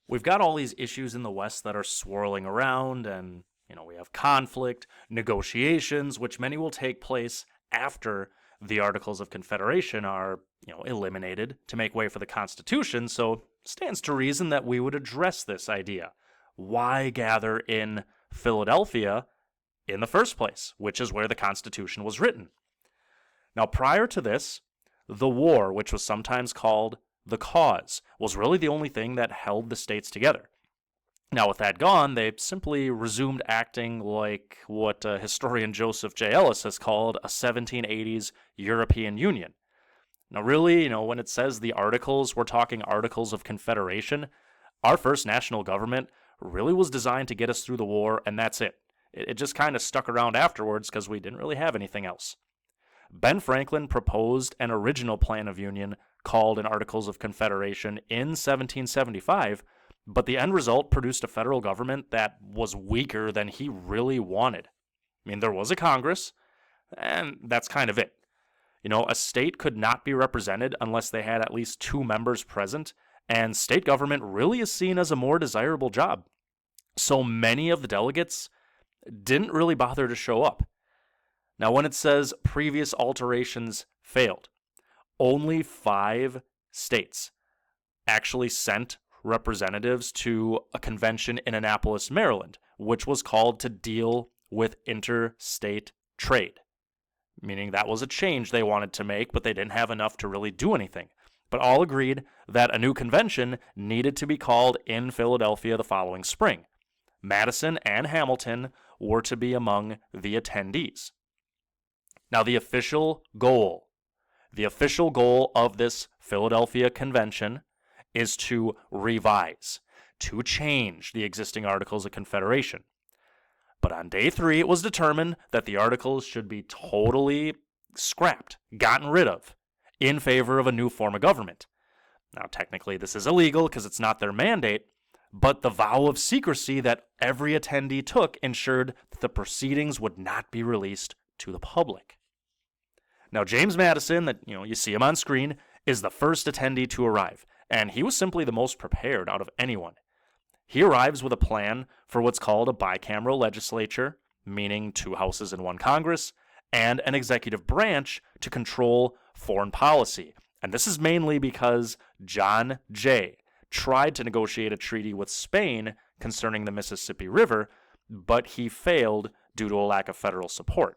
we've got all these issues in the West that are swirling around, and we have conflict, negotiations, which many will take place after the Articles of Confederation are eliminated to make way for the Constitution. So it stands to reason that we would address this idea. Why gather in Philadelphia in the first place, which is where the Constitution was written? Now, prior to this, the war, which was sometimes called the cause, was really the only thing that held the states together. Now, with that gone, they simply resumed acting like what historian Joseph J. Ellis has called a 1780s European Union. Now, really, when it says the Articles, we're talking Articles of Confederation. Our first national government really was designed to get us through the war, and that's it. It just kind of stuck around afterwards because we didn't really have anything else. Ben Franklin proposed an original plan of union called an Articles of Confederation in 1775, but the end result produced a federal government that was weaker than he really wanted. I mean, there was a Congress, and that's kind of it. A state could not be represented unless they had at least 2 members present, and state government really is seen as a more desirable job. So many of the delegates didn't really bother to show up. Now, when it says previous alterations failed, only 5 states actually sent representatives to a convention in Annapolis, Maryland, which was called to deal with interstate trade, meaning that was a change they wanted to make, but they didn't have enough to really do anything. But all agreed that a new convention needed to be called in Philadelphia the following spring. Madison and Hamilton were to be among the attendees. Now, the official goal of this Philadelphia Convention is to revise, to change the existing Articles of Confederation. But on day 3, it was determined that the Articles should be totally scrapped, gotten rid of, in favor of a new form of government. Now, technically, this is illegal because it's not their mandate, but the vow of secrecy that every attendee took ensured that the proceedings would not be released to the public. Now, James Madison, that you see him on screen, is the first attendee to arrive, and he was simply the most prepared out of anyone. He arrives with a plan for what's called a bicameral legislature, meaning 2 houses and 1 Congress, and an executive branch to control foreign policy. And this is mainly because John Jay tried to negotiate a treaty with Spain concerning the Mississippi River, but he failed due to a lack of federal support.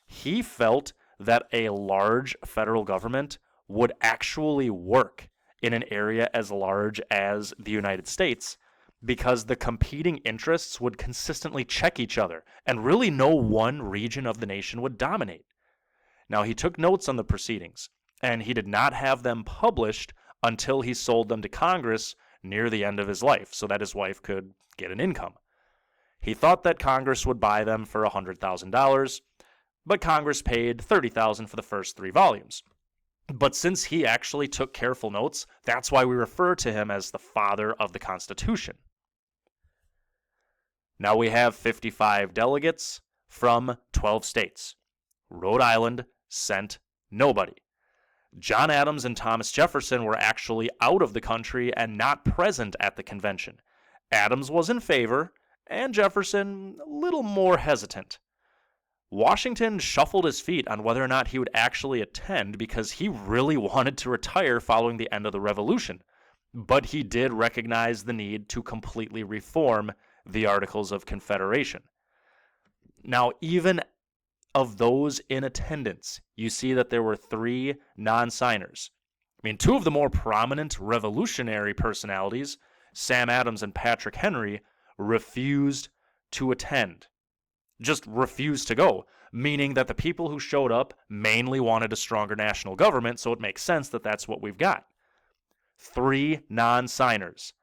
He felt that a large federal government would actually work in an area as large as the United States because the competing interests would consistently check each other, and really no one region of the nation would dominate. Now, he took notes on the proceedings, and he did not have them published until he sold them to Congress near the end of his life so that his wife could get an income. He thought that Congress would buy them for $100,000, but Congress paid $30,000 for the first 3 volumes. But since he actually took careful notes, that's why we refer to him as the father of the Constitution. Now we have 55 delegates from 12 states. Rhode Island sent nobody. John Adams and Thomas Jefferson were actually out of the country and not present at the convention. Adams was in favor, and Jefferson a little more hesitant. Washington shuffled his feet on whether or not he would actually attend because he really wanted to retire following the end of the Revolution. But he did recognize the need to completely reform the Articles of Confederation. Now, even of those in attendance, you see that there were 3 non-signers. I mean, 2 of the more prominent revolutionary personalities, Sam Adams and Patrick Henry, refused to attend. Just refused to go, meaning that the people who showed up mainly wanted a stronger national government, so it makes sense that that's what we've got. 3 non-signers.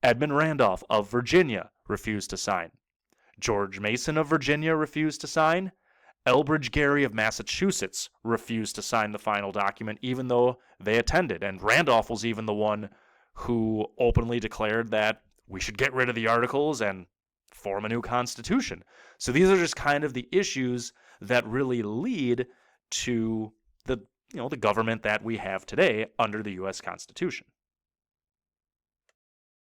Edmund Randolph of Virginia refused to sign. George Mason of Virginia refused to sign. Elbridge Gerry of Massachusetts refused to sign the final document, even though they attended. And Randolph was even the one who openly declared that we should get rid of the Articles and form a new constitution. So these are just kind of the issues that really lead to the government that we have today under the U.S. Constitution.